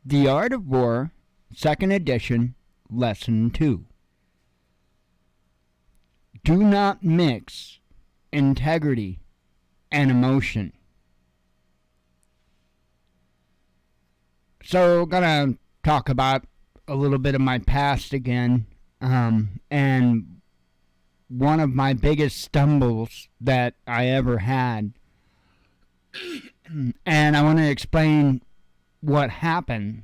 The Art of War, 2nd edition, Lesson 2. Do not mix integrity and emotion. So, gonna talk about a little bit of my past again, and one of my biggest stumbles that I ever had. And I want to explain what happened.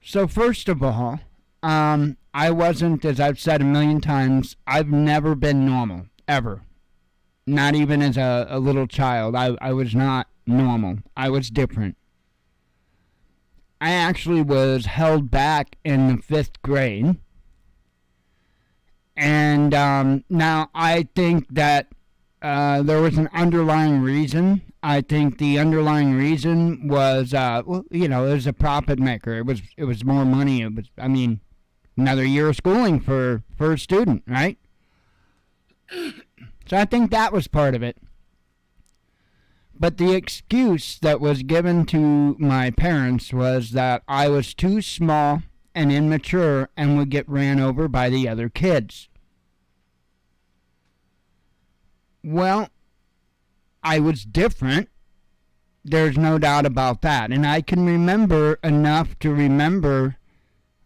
So first of all, I wasn't, as I've said a million times, I've never been normal, ever. Not even as a little child. I was not normal. I was different. I actually was held back in the 5th grade. And now I think that there was an underlying reason. I think the underlying reason was, it was a profit maker. It was more money. Another year of schooling for a student, right? So I think that was part of it. But the excuse that was given to my parents was that I was too small and immature and would get ran over by the other kids. Well, I was different. There's no doubt about that. And I can remember enough to remember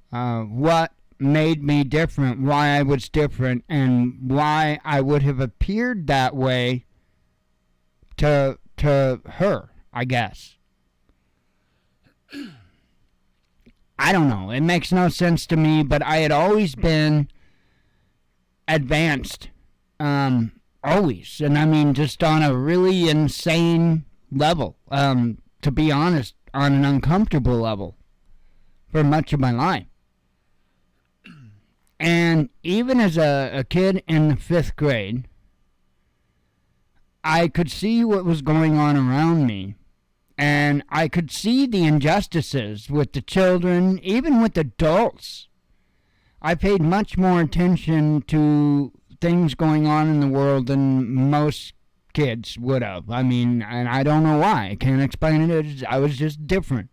what made me different, why I was different, and why I would have appeared that way to her, I guess. I don't know. It makes no sense to me, but I had always been advanced. Always. And just on a really insane level. To be honest, on an uncomfortable level for much of my life. And even as a kid in the 5th grade, I could see what was going on around me. And I could see the injustices with the children, even with adults. I paid much more attention to things going on in the world than most kids would have. And I don't know why. I can't explain it. I was just different.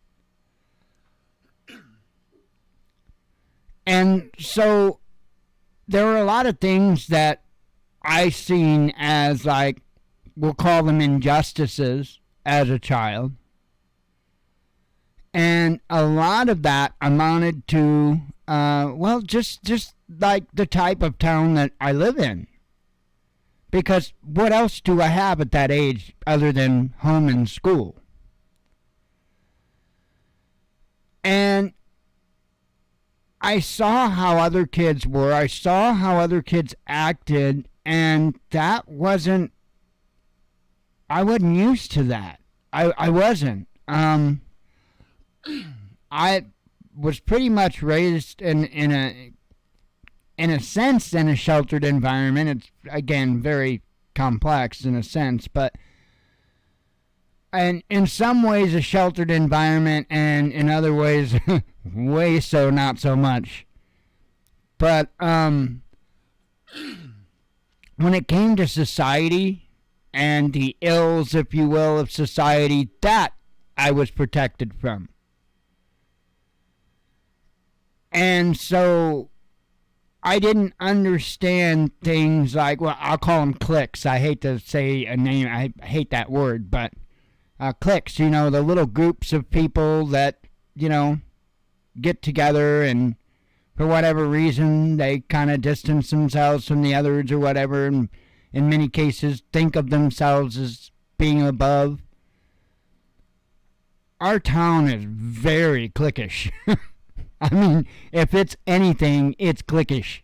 And so there were a lot of things that I seen as, like, we'll call them injustices as a child. And a lot of that amounted to, just like the type of town that I live in. Because what else do I have at that age other than home and school? And I saw how other kids were. I saw how other kids acted, and I wasn't used to that. I wasn't. I was pretty much raised in a sense in a sheltered environment. It's, again, very complex in a sense, but and in some ways a sheltered environment, and in other ways way so not so much. But when it came to society and the ills, if you will, of society, that I was protected from. And so I didn't understand things like, well, I'll call them cliques. I hate to say a name. I hate that word, but cliques, the little groups of people that, get together and for whatever reason they kind of distance themselves from the others or whatever, and in many cases think of themselves as being above. Our town is very cliquish. If it's anything, it's cliquish.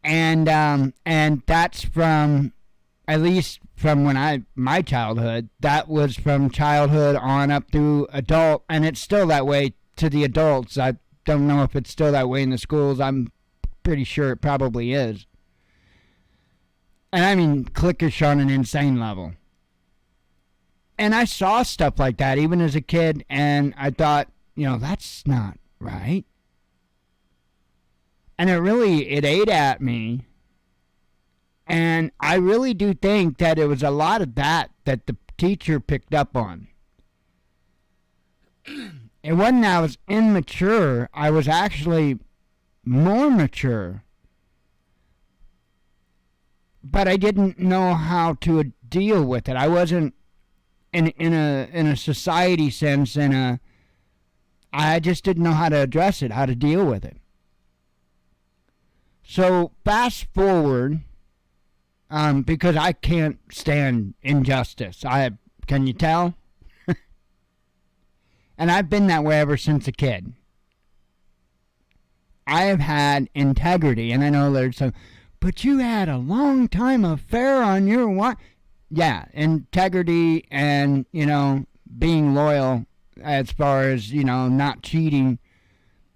And that's from, at least from my childhood, that was from childhood on up through adult, and it's still that way to the adults. I don't know if it's still that way in the schools. I'm pretty sure it probably is. And cliquish on an insane level. And I saw stuff like that even as a kid, and I thought, that's not right. And it ate at me. And I really do think that it was a lot of that the teacher picked up on. it wasn't I was immature. I was actually more mature. But I didn't know how to deal with it. I wasn't in a society sense. I just didn't know how to address it, how to deal with it. So fast forward, because I can't stand injustice. Can you tell? And I've been that way ever since a kid. I have had integrity, and I know there's some, but you had a long time affair on your wife. Yeah, integrity and, being loyal as far as, not cheating,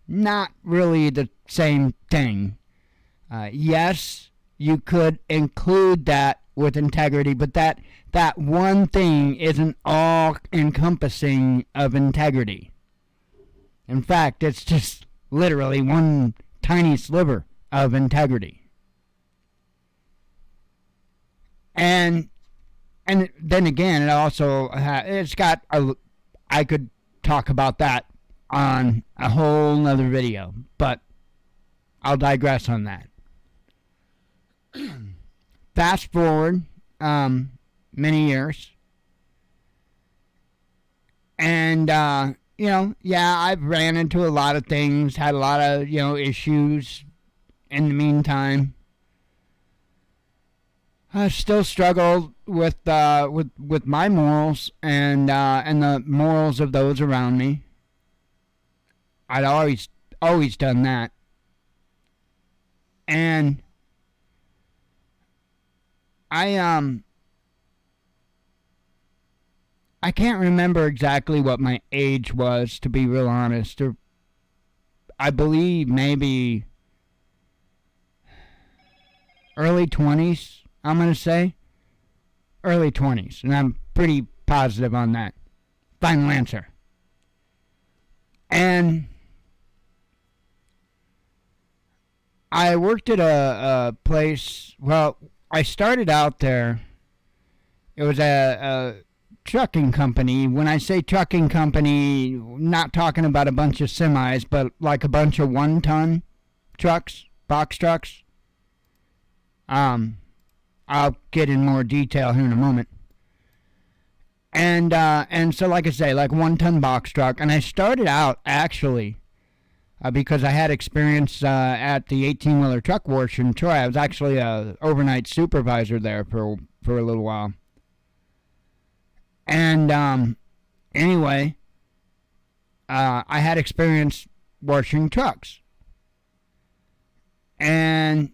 not really the same thing. Yes, you could include that with integrity, but that one thing isn't all encompassing of integrity. In fact, it's just literally one tiny sliver of integrity. And then again, I could talk about that on a whole nother video, but I'll digress on that. Fast forward many years, and I've ran into a lot of things, had a lot of issues. In the meantime, I still struggle with my morals and the morals of those around me. I'd always done that, and I can't remember exactly what my age was, to be real honest. Or I believe maybe early 20s, I'm going to say. Early 20s, and I'm pretty positive on that. Final answer. And I worked at a place, well, I started out there. It was a trucking company. When I say trucking company, not talking about a bunch of semis, but like a bunch of 1-ton trucks, box trucks. I'll get in more detail here in a moment. And so, like I say, like 1-ton box truck. And I started out actually because I had experience at the 18-wheeler truck wash in Troy. I was actually a overnight supervisor there for a little while. And anyway, I had experience washing trucks. And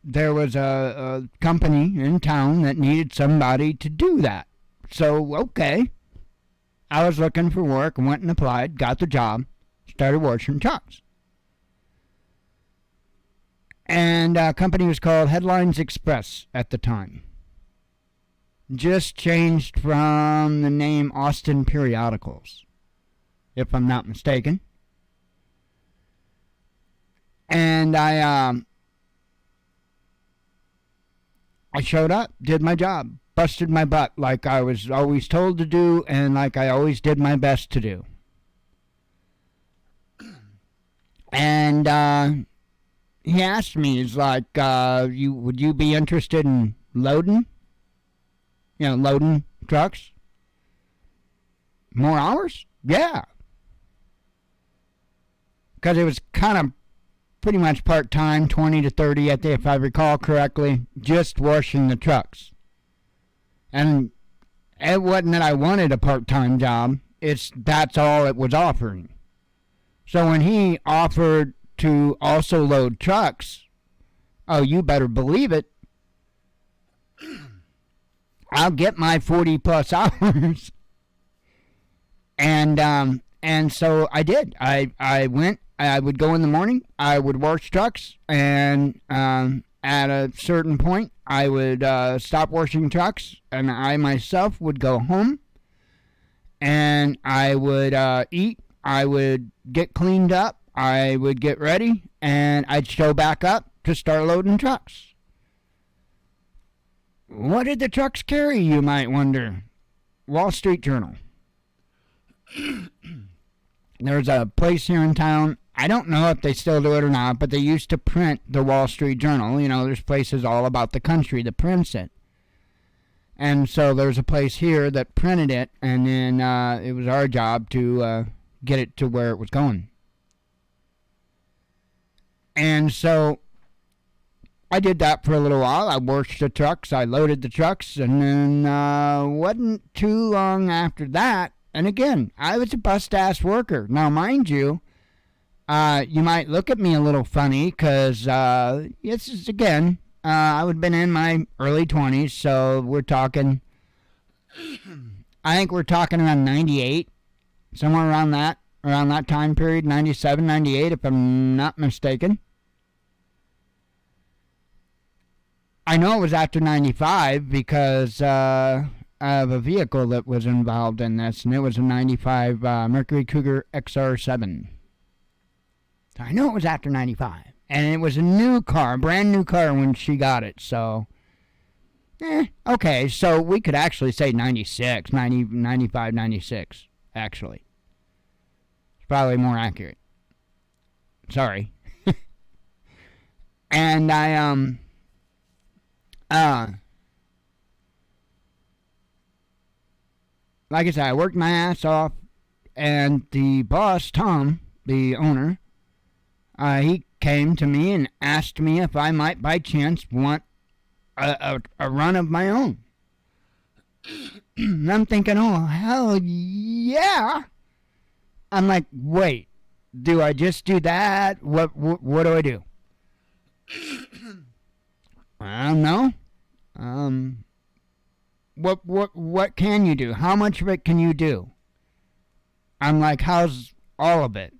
there was a company in town that needed somebody to do that. So, okay. I was looking for work, went and applied, got the job, started washing trucks. And the company was called Headlines Express at the time. Just changed from the name Austin Periodicals, if I'm not mistaken. And I showed up, did my job, busted my butt like I was always told to do and like I always did my best to do. And he asked me, he's like, would you be interested in loading? Loading trucks? More hours? Yeah. Because it was kind of pretty much part-time, 20 to 30, if I recall correctly, just washing the trucks. And it wasn't that I wanted a part-time job. That's all it was offering. So when he offered to also load trucks, oh, you better believe it, I'll get my 40-plus hours. And so I did. I went. I would go in the morning. I would wash trucks. And at a certain point, I would stop washing trucks. And I myself would go home. And I would eat. I would get cleaned up. I would get ready. And I'd show back up to start loading trucks. What did the trucks carry, you might wonder? Wall Street Journal. There's a place here in town. I don't know if they still do it or not, but they used to print the Wall Street Journal. There's places all about the country that prints it. And so there's a place here that printed it, and then it was our job to get it to where it was going. And so I did that for a little while. I washed the trucks, I loaded the trucks, and then wasn't too long after that. And again, I was a bust-ass worker. Now, mind you, you might look at me a little funny because this is, again, I would have been in my early 20s, so we're talking, I think we're talking around 98, somewhere around that time period, 97, 98, if I'm not mistaken. I know it was after 95 because of a vehicle that was involved in this, and it was a 95 Mercury Cougar XR7. So I know it was after 95. And it was a new car, brand new car when she got it, so... okay, so we could actually say 96, 90, 95, 96, actually. It's probably more accurate. Sorry. And like I said, I worked my ass off, and the boss, Tom, the owner, he came to me and asked me if I might by chance want a run of my own. And I'm thinking, oh, hell yeah. I'm like, wait, do I just do that? What do I do? I don't know. What can you do? How much of it can you do? I'm like, how's all of it?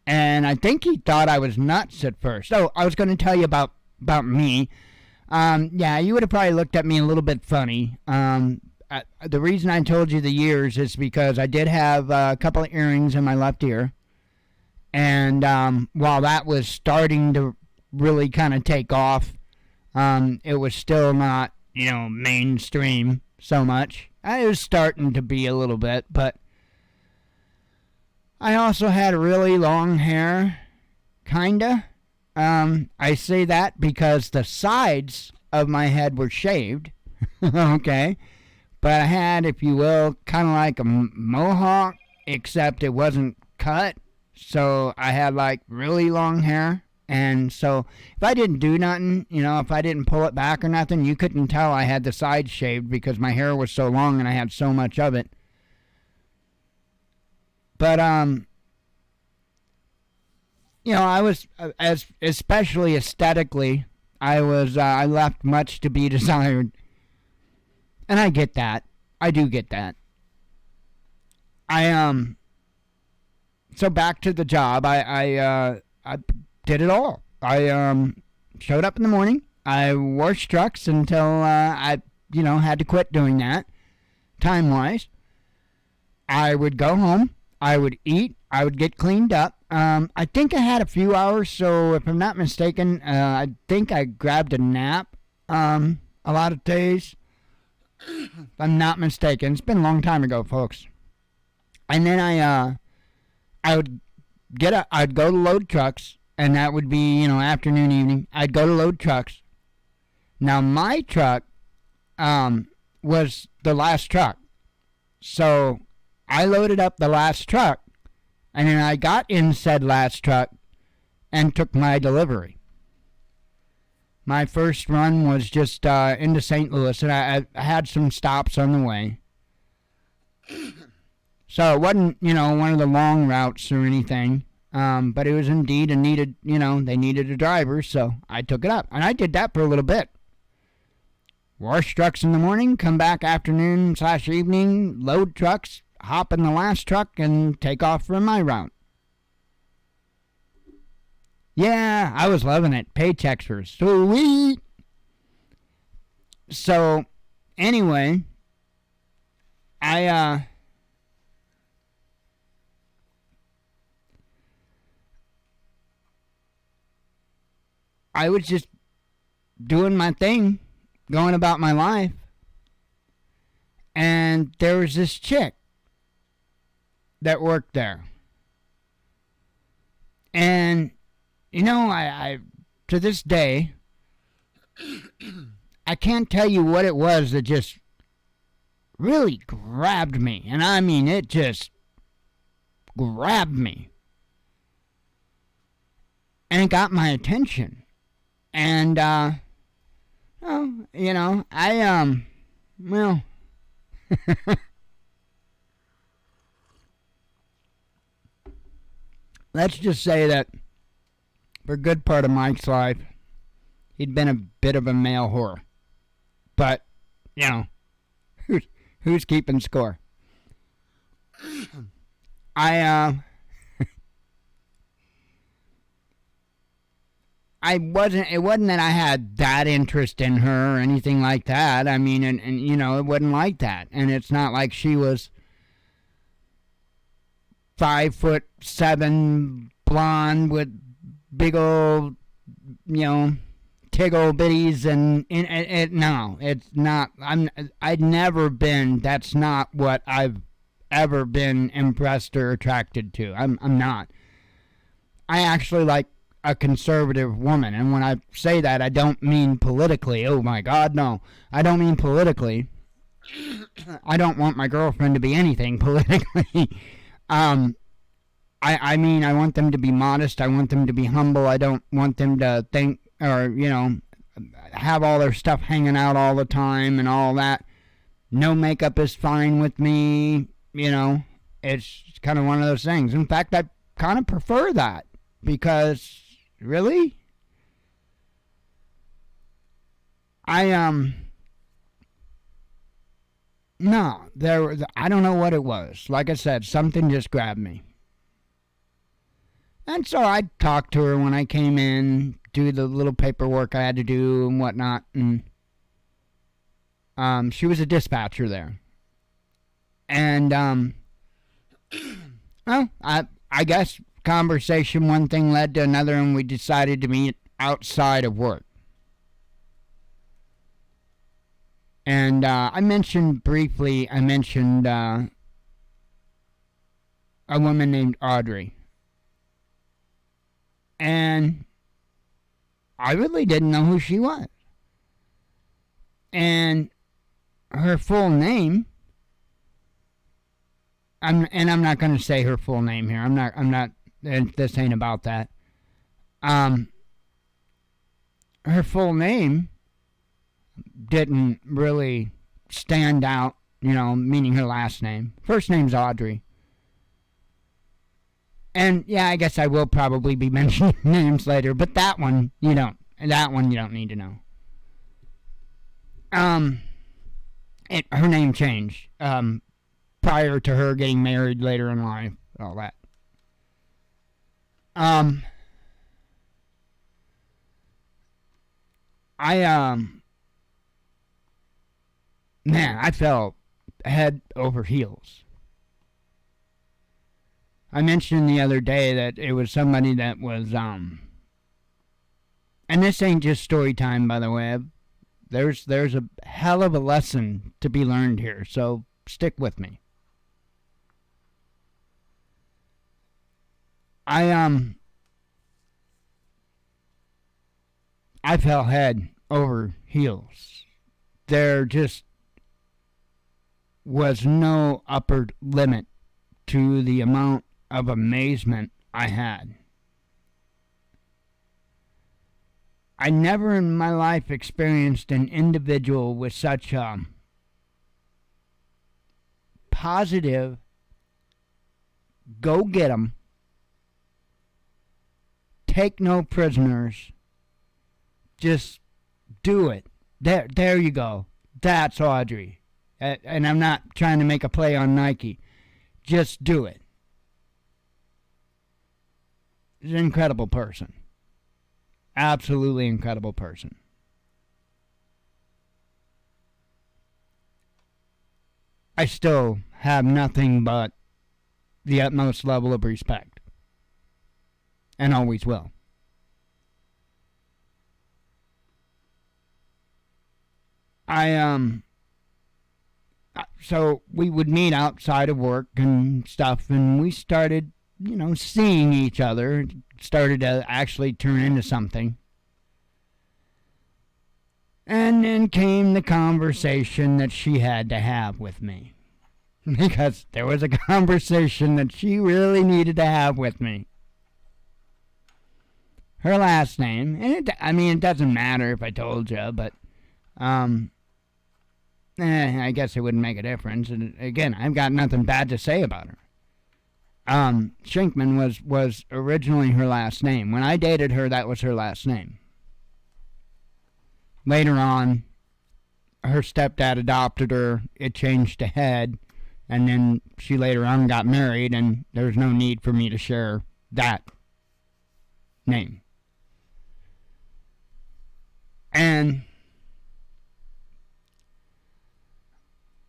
And I think he thought I was nuts at first. So I was going to tell you about me. Yeah, you would have probably looked at me a little bit funny. The reason I told you the years is because I did have a couple of earrings in my left ear. And while that was starting to really kind of take off, it was still not, mainstream so much. It was starting to be a little bit, but I also had really long hair, kinda. I say that because the sides of my head were shaved, okay? But I had, if you will, kind of like a mohawk, except it wasn't cut. So I had like really long hair. And so if I didn't do nothing, if I didn't pull it back or nothing, you couldn't tell I had the sides shaved because my hair was so long and I had so much of it. But, I was, especially aesthetically, I left much to be desired. And I get that. I do get that. So back to the job, I did it all. I showed up in the morning. I washed trucks until I had to quit doing that, time-wise. I would go home. I would eat. I would get cleaned up. I think I had a few hours, so if I'm not mistaken, I think I grabbed a nap a lot of days. If I'm not mistaken. It's been a long time ago, folks. And then I would I'd go to load trucks. And that would be, afternoon, evening. I'd go to load trucks. Now, my truck was the last truck. So, I loaded up the last truck, and then I got in said last truck and took my delivery. My first run was just into St. Louis, and I had some stops on the way. So, it wasn't, one of the long routes or anything. But it was indeed they needed a driver, so I took it up. And I did that for a little bit. Wash trucks in the morning, come back afternoon/evening, load trucks, hop in the last truck, and take off for my route. Yeah, I was loving it. Paychecks were sweet. So, anyway, I was just doing my thing, going about my life, and there was this chick. that worked there. And, I to this day, I can't tell you what it was that just really grabbed me. And I mean, it just grabbed me. And it got my attention. And, well, let's just say that for a good part of Mike's life, he'd been a bit of a male whore. But, who's keeping score? It wasn't that I had that interest in her or anything like that. I mean, and it wasn't like that. And it's not like she was 5'7", blonde with big old, tiggle bitties and no, it's not. I'd never been. That's not what I've ever been impressed or attracted to. I'm not. I actually like a conservative woman, and when I say that, I don't mean politically. Oh my God, no, I don't mean politically. I don't want my girlfriend to be anything politically. I mean, I want them to be modest. I want them to be humble. I don't want them to think or have all their stuff hanging out all the time and all that. No makeup is fine with me. It's kind of one of those things. In fact, I kind of prefer that because. Really? No, I don't know what it was. Like I said, something just grabbed me. And so I talked to her when I came in, do the little paperwork I had to do and whatnot, and she was a dispatcher there. And well, I guess conversation, one thing led to another, and we decided to meet outside of work. And I mentioned briefly a woman named Audrey. And I really didn't know who she was. And her full name, I'm not going to say her full name here. I'm not. This ain't about that. Her full name didn't really stand out, meaning her last name. First name's Audrey. And yeah, I guess I will probably be mentioning names later, but that one you don't. That one you don't need to know. Her name changed prior to her getting married later in life, all that. Man, I fell head over heels. I mentioned the other day that it was somebody that was, and this ain't just story time, by the way. There's a hell of a lesson to be learned here, so stick with me. I fell head over heels. There just was no upper limit to the amount of amazement I had. I never in my life experienced an individual with such a positive, go get 'em, take no prisoners, just do it. There you go. That's Audrey. And I'm not trying to make a play on Nike. Just do it. She's an incredible person. Absolutely incredible person. I still have nothing but the utmost level of respect. And always will. So we would meet outside of work and stuff, and we started, seeing each other. It started to actually turn into something. And then came the conversation that she had to have with me. Because there was a conversation that she really needed to have with me. Her last name, and it doesn't matter if I told you, but I guess it wouldn't make a difference. And again, I've got nothing bad to say about her. Shinkman was originally her last name. When I dated her, that was her last name. Later on, her stepdad adopted her. It changed to Head, and then she later on got married, and there was no need for me to share that name. And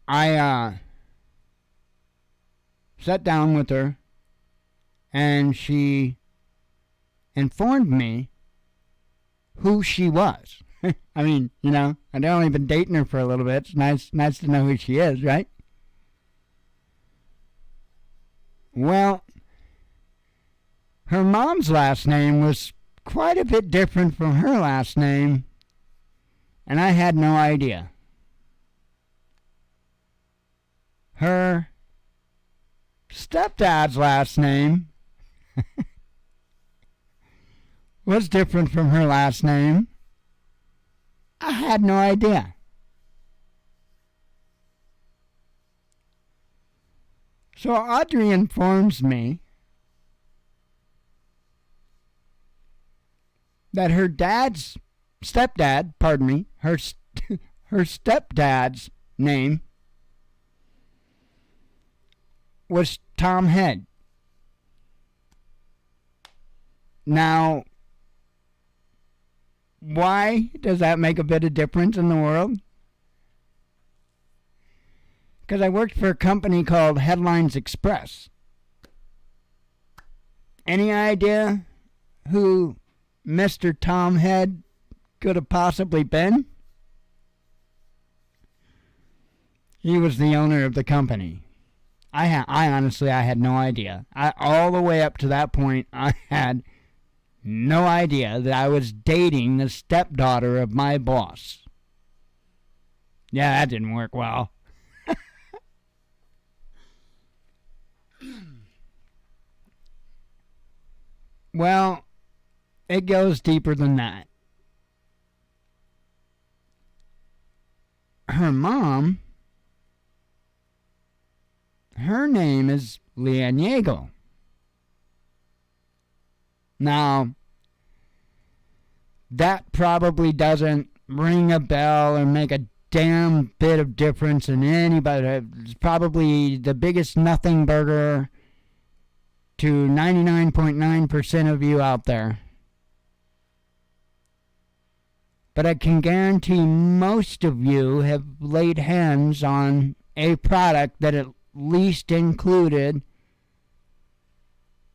I sat down with her, and she informed me who she was. I'd only been dating her for a little bit. It's nice to know who she is, right? Well, her mom's last name was quite a bit different from her last name, and I had no idea. Her stepdad's last name was different from her last name. I had no idea. So Audrey informs me that her stepdad's name was Tom Head. Now, why does that make a bit of difference in the world? Because I worked for a company called Headlines Express. Any idea who Mr. Tom Head could have possibly been? He was the owner of the company. I honestly had no idea. All the way up to that point, I had no idea that I was dating the stepdaughter of my boss. Yeah, that didn't work well. Well, it goes deeper than that. Her mom, her name is Leanne Yeagle. Now, that probably doesn't ring a bell or make a damn bit of difference in anybody. It's probably the biggest nothing burger to 99.9% of you out there. But I can guarantee most of you have laid hands on a product that at least included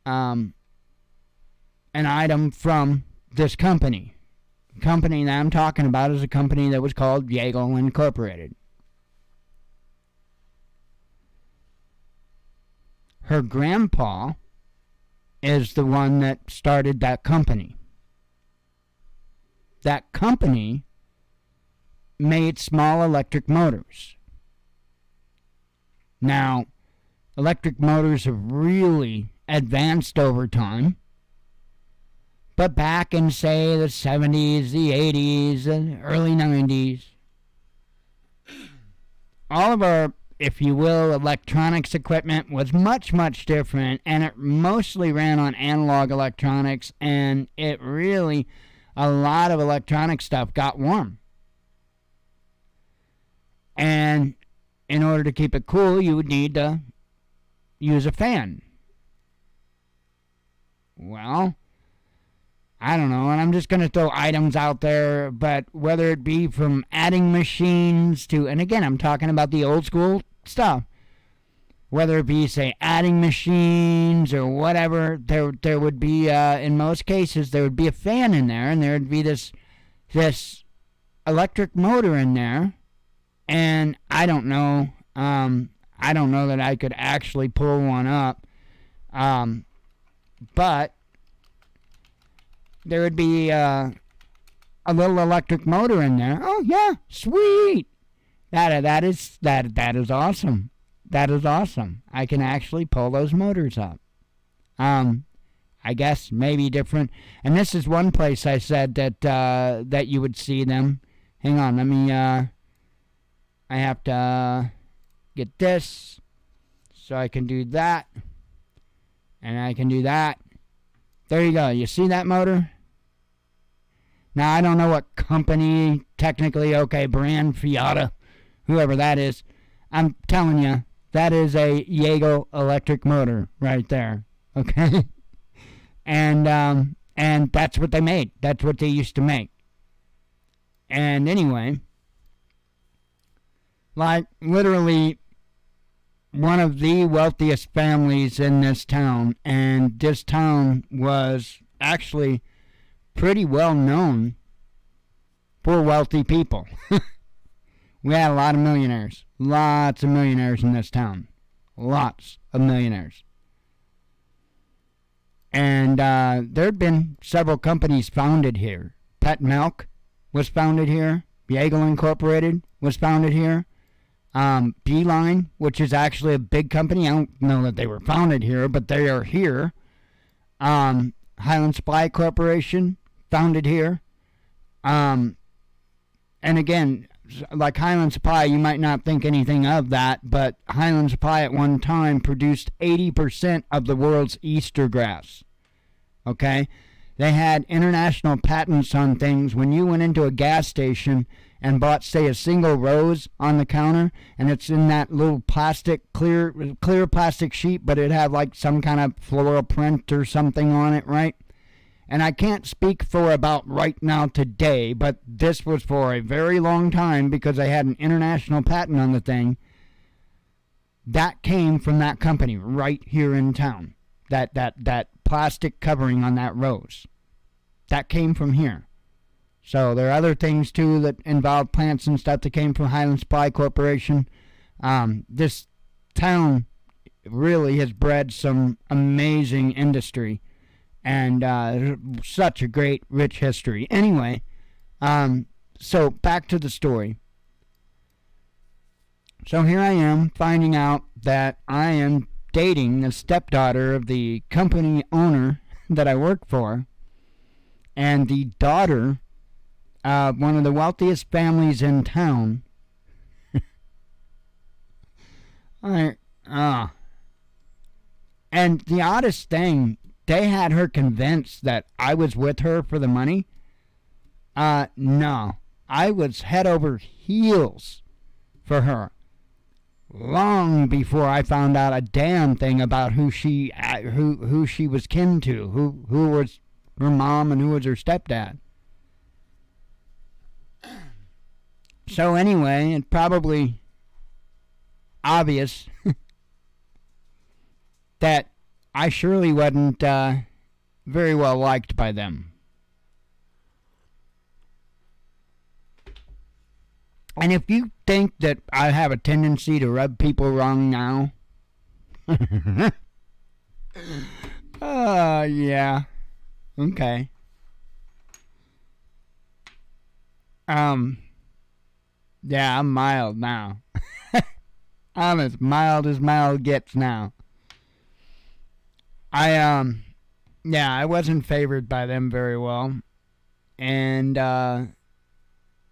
an item from this company. The company that I'm talking about is a company that was called Yeagle Incorporated. Her grandpa is the one that started that company. That company made small electric motors. Now, electric motors have really advanced over time. But back in, say, the 70s, the 80s, and early 90s, all of our, if you will, electronics equipment was much, much different, and it mostly ran on analog electronics, and it really, a lot of electronic stuff got warm. And in order to keep it cool, you would need to use a fan. Well, I don't know, and I'm just going to throw items out there, but whether it be from adding machines to, and again, I'm talking about the old school stuff, whether it be, say, adding machines or whatever, there would be, in most cases, there would be a fan in there, and there would be this electric motor in there, and I don't know I don't know that I could actually pull one up. But there would be a little electric motor in there. Oh yeah, sweet. That is awesome. That is awesome. I can actually pull those motors up. I guess maybe different. And this is one place I said that you would see them. Hang on, let me. I have to get this so I can do that, and I can do that. There you go. You see that motor? Now I don't know what company technically. Okay, brand Fiat, whoever that is. I'm telling you, that is a Jaeger electric motor right there. Okay. And that's what they made. That's what they used to make. And anyway, like literally one of the wealthiest families in this town, and this town was actually pretty well known for wealthy people. We had a lot of millionaires. Lots of millionaires in this town. Lots of millionaires. And there had been several companies founded here. Pet Milk was founded here. Jaeger Incorporated was founded here. Beeline, which is actually a big company. I don't know that they were founded here, but they are here. Highland Supply Corporation, founded here. And again, like Highland Supply, you might not think anything of that, but Highland Supply at one time produced 80% of the world's Easter grass. Okay? They had international patents on things. When you went into a gas station and bought, say, a single rose on the counter, and it's in that little plastic, clear plastic sheet, but it had like some kind of floral print or something on it, right? And I can't speak for about right now today, but this was for a very long time because they had an international patent on the thing. That came from that company right here in town. That plastic covering on that rose. That came from here. So there are other things too that involve plants and stuff that came from Highland Supply Corporation. This town really has bred some amazing industry. And such a great, rich history. Anyway, so back to the story. So here I am finding out that I am dating the stepdaughter of the company owner that I work for, and the daughter of one of the wealthiest families in town. And the oddest thing, they had her convinced that I was with her for the money. No. I was head over heels for her. Long before I found out a damn thing about who she was kin to, who was her mom and who was her stepdad. So anyway, it's probably obvious that I surely wasn't very well liked by them. And if you think that I have a tendency to rub people wrong now, yeah, okay. Yeah, I'm mild now. I'm as mild gets now. I wasn't favored by them very well. And,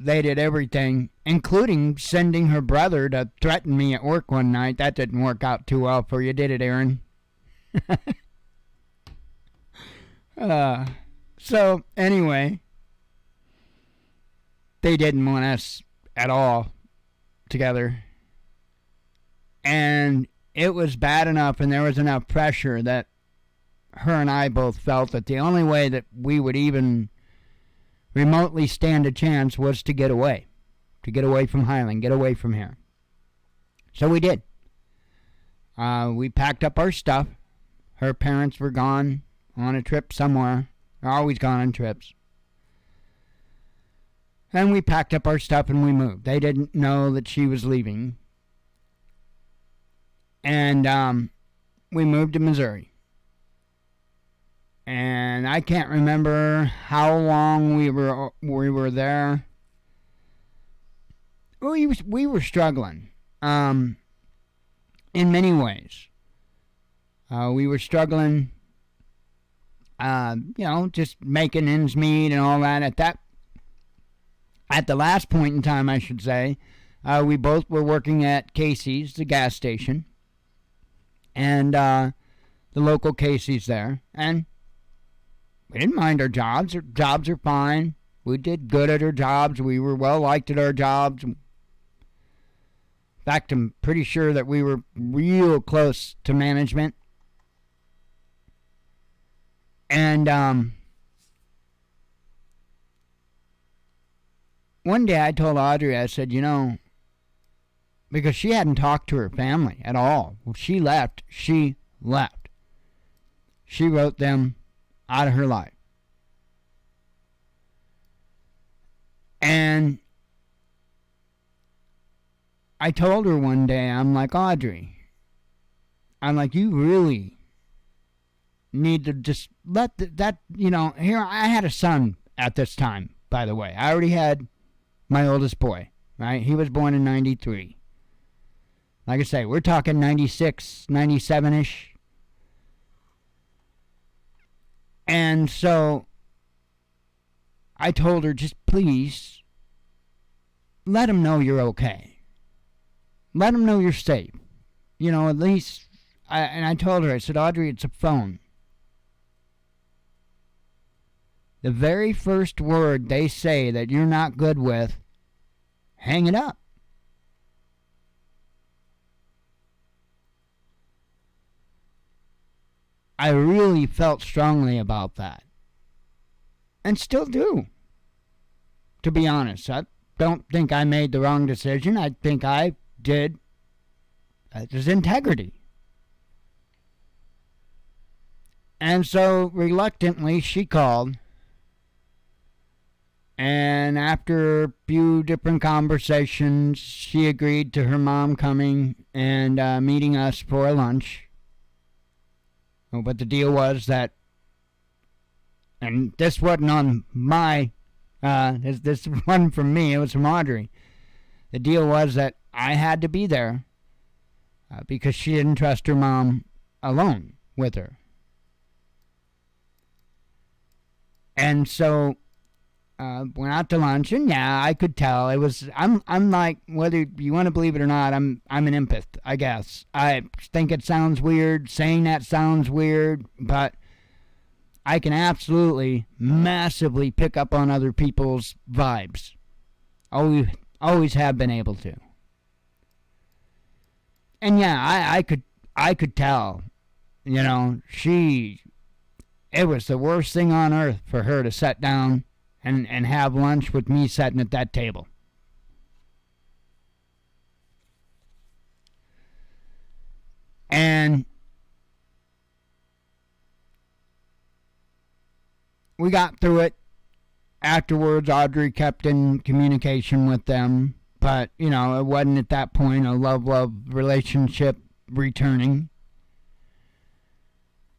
they did everything, including sending her brother to threaten me at work one night. That didn't work out too well for you, did it, Aaron? So, anyway, they didn't want us at all together. And it was bad enough, and there was enough pressure that her and I both felt that the only way that we would even remotely stand a chance was to get away from Highland, get away from here. So we did. We packed up our stuff. Her parents were gone on a trip somewhere. They're always gone on trips. And we packed up our stuff and we moved. They didn't know that she was leaving. And we moved to Missouri. And I can't remember how long we were there. We were struggling in many ways. We were struggling, just making ends meet and all that. At the last point in time, I should say, we both were working at Casey's, the gas station, and the local Casey's there. And we didn't mind our jobs. Our jobs are fine. We did good at our jobs. We were well liked at our jobs. In fact, I'm pretty sure that we were real close to management. And one day I told Audrey, I said, because she hadn't talked to her family at all. When she left. She wrote them out of her life. And I told her one day, I'm like, Audrey, you really need to just let here, I had a son at this time, by the way. I already had my oldest boy, right? He was born in 93. Like I say, we're talking 96, 97-ish. And so I told her, just please let him know you're okay. Let him know you're safe. At least, and I told her, I said, Audrey, it's a phone. The very first word they say that you're not good with, hang it up. I really felt strongly about that. And still do. To be honest, I don't think I made the wrong decision. I think I did. There's integrity. And so, reluctantly, she called. And after a few different conversations, she agreed to her mom coming and meeting us for a lunch. But the deal was that, and this wasn't on my, this wasn't from me, it was from Audrey. The deal was that I had to be there because she didn't trust her mom alone with her. And so went out to lunch, and yeah, I could tell it was. I'm like, whether you want to believe it or not, I'm an empath, I guess. I think it sounds weird. Saying that sounds weird, but I can absolutely, massively pick up on other people's vibes. Always have been able to. And yeah, I could tell. It was the worst thing on earth for her to sit down and have lunch with me sitting at that table. And we got through it. Afterwards, Audrey kept in communication with them. But, it wasn't at that point a love-love relationship returning.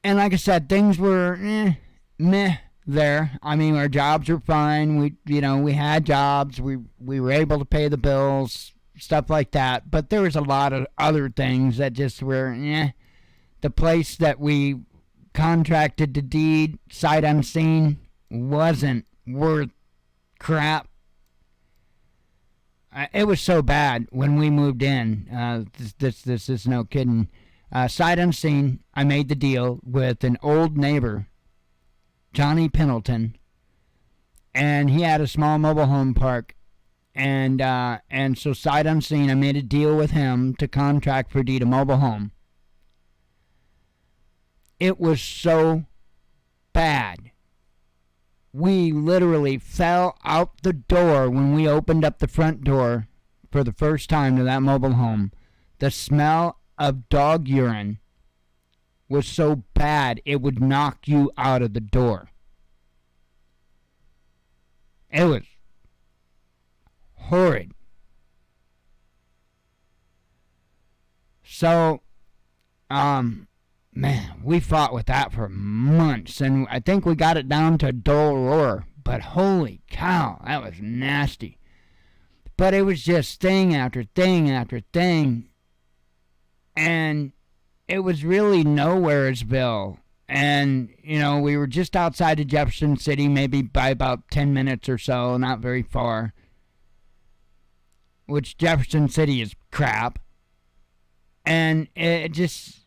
And like I said, things were meh there. I mean, our jobs were fine. We had jobs. We were able to pay the bills, stuff like that. But there was a lot of other things that just were The place that we contracted to deed sight unseen wasn't worth crap. It was so bad when we moved in. This is no kidding. Sight unseen, I made the deal with an old neighbor, Johnny Pendleton, and he had a small mobile home park, and so sight unseen, I made a deal with him to contract for deed a mobile home. It was so bad. We literally fell out the door when we opened up the front door for the first time to that mobile home. The smell of dog urine was so bad it would knock you out of the door. It was horrid. So Man, we fought with that for months, and I think we got it down to a dull roar. But holy cow, that was nasty. But it was just thing after thing after thing, and it was really nowheresville. And, we were just outside of Jefferson City, maybe by about 10 minutes or so, not very far. Which Jefferson City is crap. And it just...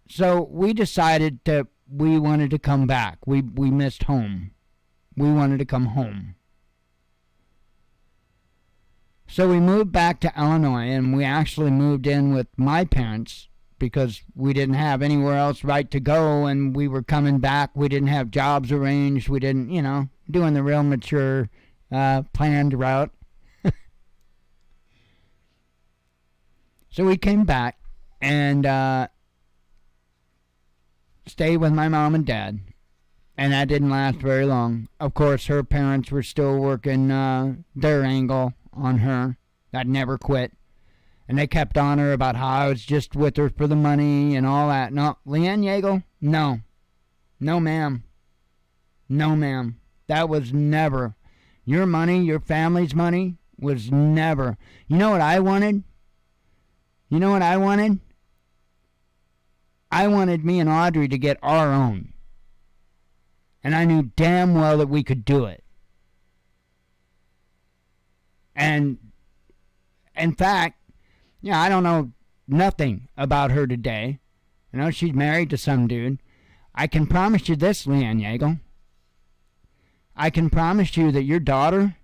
So we decided that we wanted to come back. We missed home. We wanted to come home. So we moved back to Illinois, and we actually moved in with my parents because we didn't have anywhere else right to go, and we were coming back. We didn't have jobs arranged. We didn't, doing the real mature, planned route. So we came back and stayed with my mom and dad, and that didn't last very long. Of course, her parents were still working their angle on her. That never quit. And they kept on her about how I was just with her for the money and all that. No, Leanne Yeagle? No. No, ma'am. No, ma'am. That was never. Your money, your family's money, was never. You know what I wanted? You know what I wanted? I wanted me and Audrey to get our own. And I knew damn well that we could do it. And, in fact, I don't know nothing about her today. I know she's married to some dude. I can promise you this, Leanne Yeagle. I can promise you that your daughter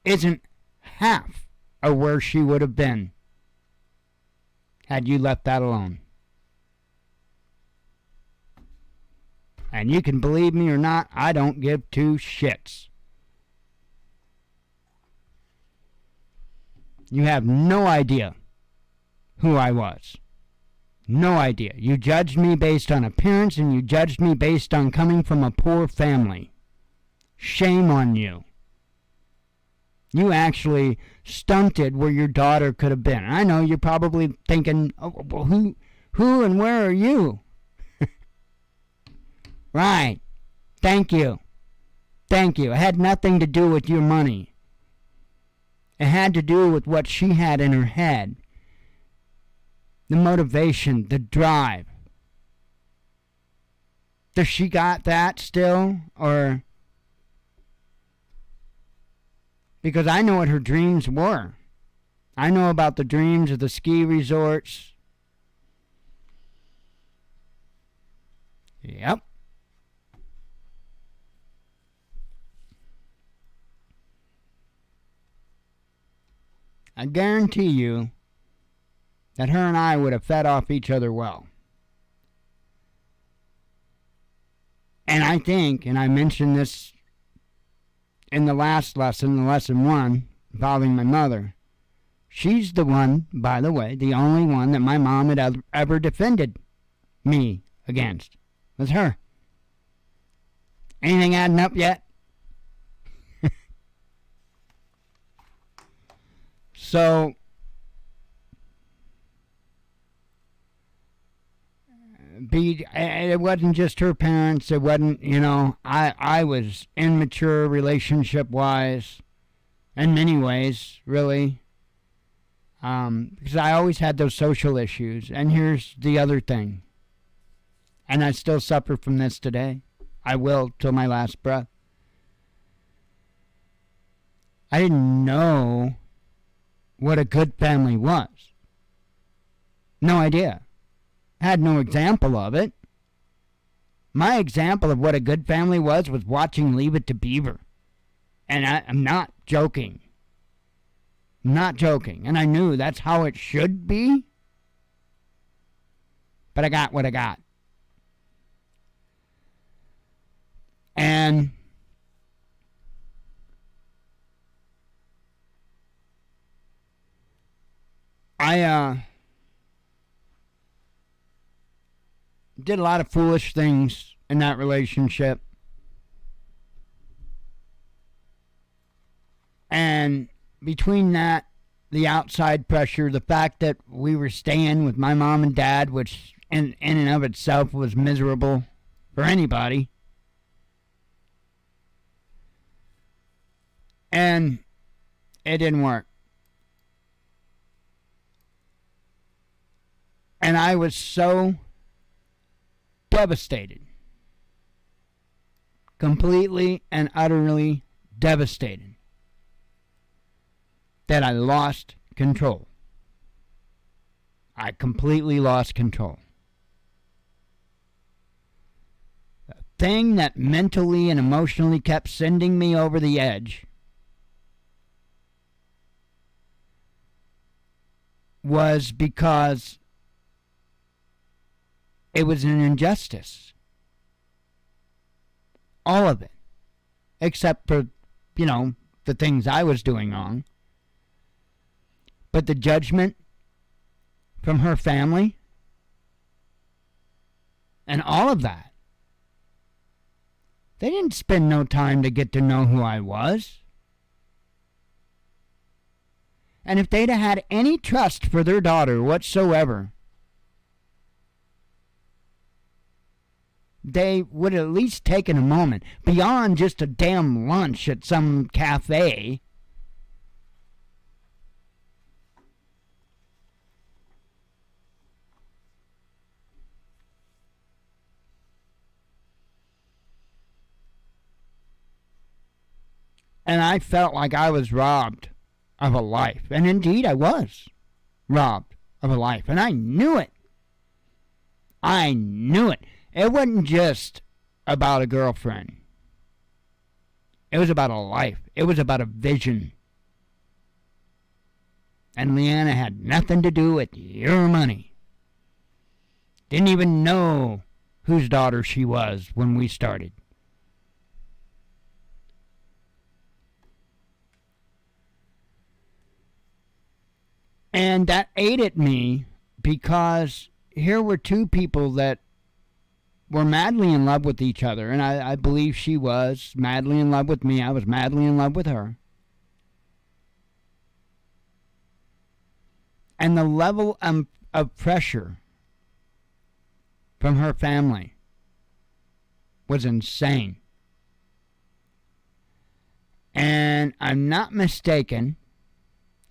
isn't half of where she would have been had you left that alone. And you can believe me or not, I don't give two shits. You have no idea who I was. No idea. You judged me based on appearance, and you judged me based on coming from a poor family. Shame on you. You actually stunted where your daughter could have been. I know you're probably thinking, oh, well, who and where are you? Right. Thank you. Thank you. It had nothing to do with your money. It had to do with what she had in her head. The motivation, the drive. Does she got that still? Or... Because I know what her dreams were. I know about the dreams of the ski resorts. Yep. I guarantee you that her and I would have fed off each other well. And I think, and I mentioned this in the last lesson, lesson 1, involving my mother, she's the one, by the way, the only one that my mom had ever defended me against. Was her. Anything adding up yet? So, it wasn't just her parents. It wasn't, I was immature relationship-wise, in many ways, really, because I always had those social issues. And here's the other thing, and I still suffer from this today. I will till my last breath. I didn't know what a good family was. No idea. Had no example of it. My example of what a good family was watching Leave It to Beaver. And I'm not joking. I'm not joking. And I knew that's how it should be. But I got what I got. And I did a lot of foolish things in that relationship. And between that the outside pressure, the fact that we were staying with my mom and dad, which in and of itself was miserable for anybody. And it didn't work. And I was so devastated. Completely and utterly devastated that I lost control. I completely lost control. The thing that mentally and emotionally kept sending me over the edge was because it was an injustice. All of it. Except for, the things I was doing wrong. But the judgment from her family and all of that. They didn't spend no time to get to know who I was. And if they'd have had any trust for their daughter whatsoever, they would have at least taken a moment beyond just a damn lunch at some cafe. And I felt like I was robbed of a life. And indeed I was robbed of a life. And I knew it. I knew it. It wasn't just about a girlfriend. It was about a life. It was about a vision. And Leanna had nothing to do with your money. Didn't even know whose daughter she was when we started. And that ate at me because here were two people that were madly in love with each other. And I believe she was madly in love with me. I was madly in love with her. And the level of pressure from her family was insane. And I'm not mistaken,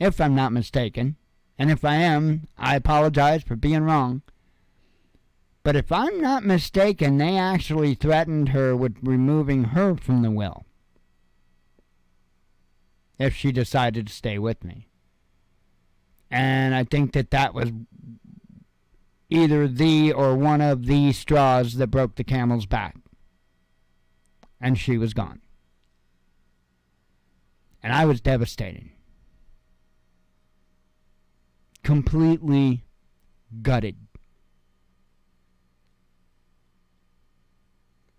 if I'm not mistaken, and if I am, I apologize for being wrong. But if I'm not mistaken, they actually threatened her with removing her from the will if she decided to stay with me. And I think that was either the or one of the straws that broke the camel's back. And she was gone. And I was devastated. Completely gutted.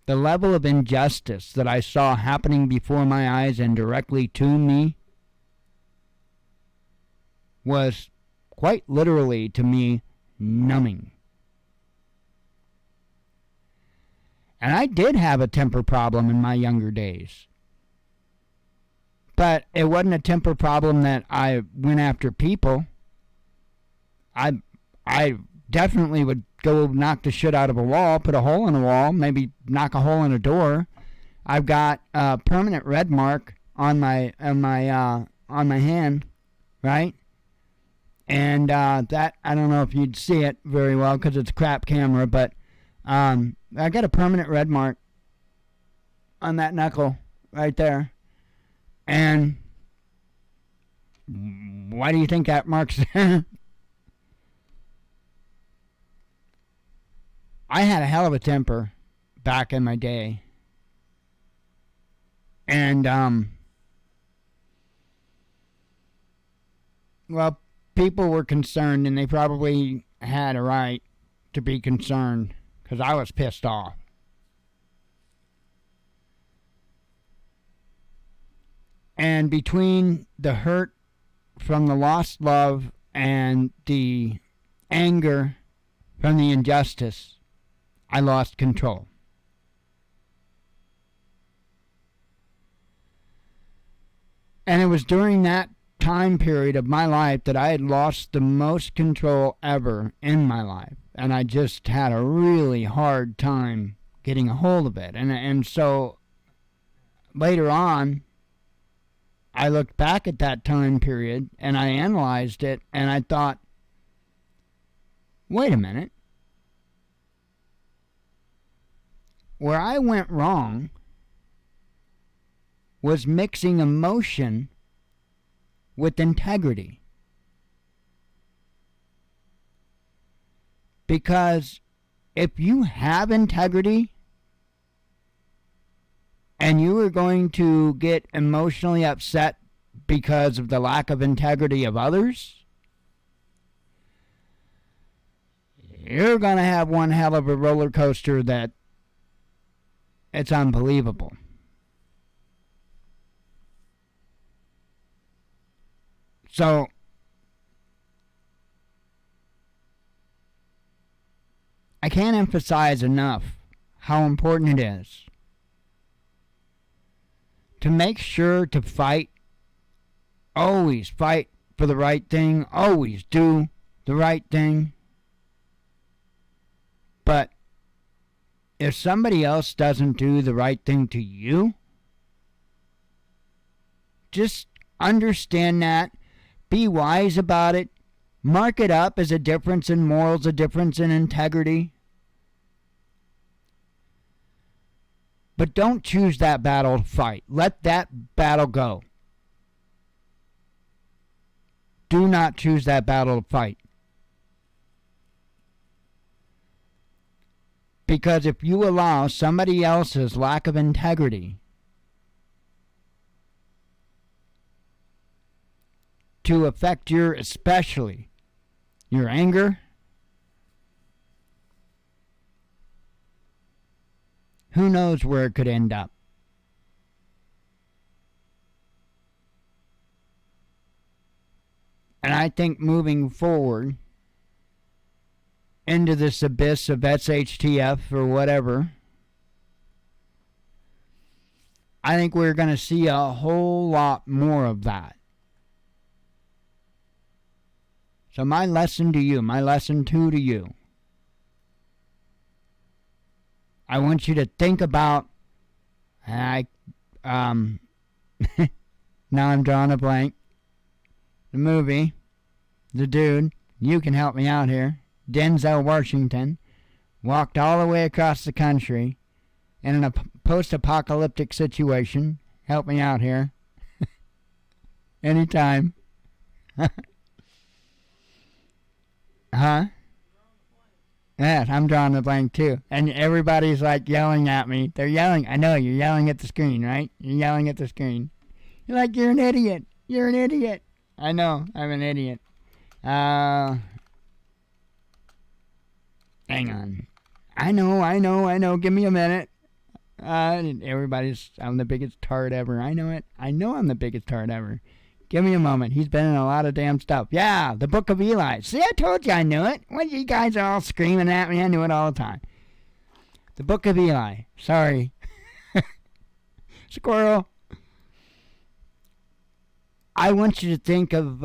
The level of injustice that I saw happening before my eyes and directly to me was quite literally, to me, numbing. And I did have a temper problem in my younger days. But it wasn't a temper problem that I went after people. I definitely would go knock the shit out of a wall, put a hole in a wall, maybe knock a hole in a door. I've got a permanent red mark on my hand, right? And that, I don't know if you'd see it very well because it's a crap camera, but I got a permanent red mark on that knuckle right there. And why do you think that mark's there? I had a hell of a temper back in my day. And, well, people were concerned, and they probably had a right to be concerned, because I was pissed off. And between the hurt from the lost love and the anger from the injustice, I lost control. And it was during that time period of my life that I had lost the most control ever in my life. And I just had a really hard time getting a hold of it. And so later on, I looked back at that time period and I analyzed it and I thought, wait a minute. Where I went wrong was mixing emotion with integrity. Because if you have integrity and you are going to get emotionally upset because of the lack of integrity of others, you're going to have one hell of a roller coaster that it's unbelievable. So, I can't emphasize enough how important it is to make sure to fight, always fight for the right thing, always do the right thing. But if somebody else doesn't do the right thing to you, just understand that, be wise about it, mark it up as a difference in morals, a difference in integrity. But don't choose that battle to fight. Let that battle go. Do not choose that battle to fight. Because if you allow somebody else's lack of integrity to affect especially your anger, who knows where it could end up. And I think moving forward into this abyss of SHTF or whatever, I think we're going to see a whole lot more of that. So my lesson to you, my lesson two to you, I want you to think about, now I'm drawing a blank, the movie, the dude, you can help me out here, Denzel Washington, walked all the way across the country in a post-apocalyptic situation. Help me out here. Anytime. Huh? Yes, I'm drawing the blank too. And everybody's like yelling at me. They're yelling. I know, you're yelling at the screen, right? You're yelling at the screen. You're like, you're an idiot. You're an idiot. I know, I'm an idiot. Hang on. I know. Give me a minute. I'm the biggest tart ever. I know it. I know I'm the biggest tart ever. Give me a moment. He's been in a lot of damn stuff. Yeah, the Book of Eli. See, I told you I knew it. When you guys are all screaming at me, I knew it all the time. The Book of Eli. Sorry. Squirrel. I want you to think of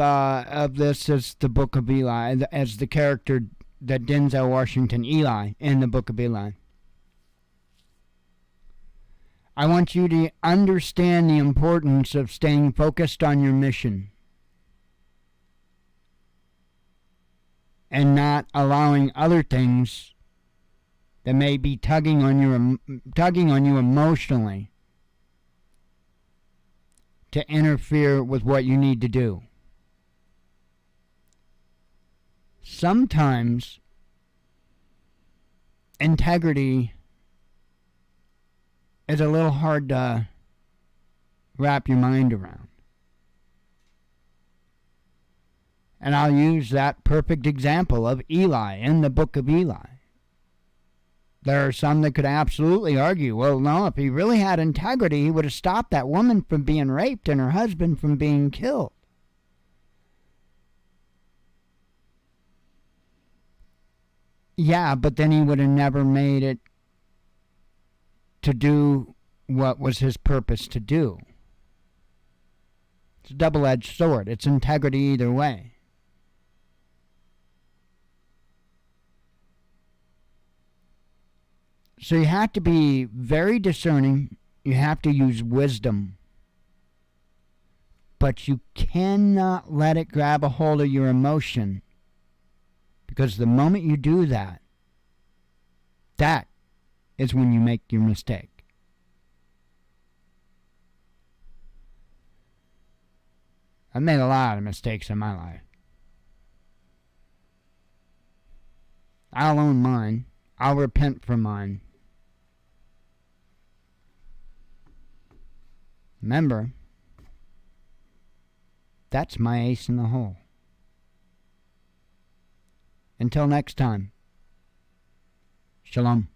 this as the Book of Eli, as the character that Denzel Washington, Eli, in the Book of Eli. I want you to understand the importance of staying focused on your mission and not allowing other things that may be tugging on you emotionally to interfere with what you need to do. Sometimes integrity is a little hard to wrap your mind around. And I'll use that perfect example of Eli in the Book of Eli. There are some that could absolutely argue, well, no, if he really had integrity, he would have stopped that woman from being raped and her husband from being killed. Yeah, but then he would have never made it to do what was his purpose to do. It's a double-edged sword. It's integrity either way. So you have to be very discerning. You have to use wisdom. But you cannot let it grab a hold of your emotion. Because the moment you do that, that is when you make your mistake. I've made a lot of mistakes in my life. I'll own mine. I'll repent for mine. Remember, that's my ace in the hole. Until next time, shalom.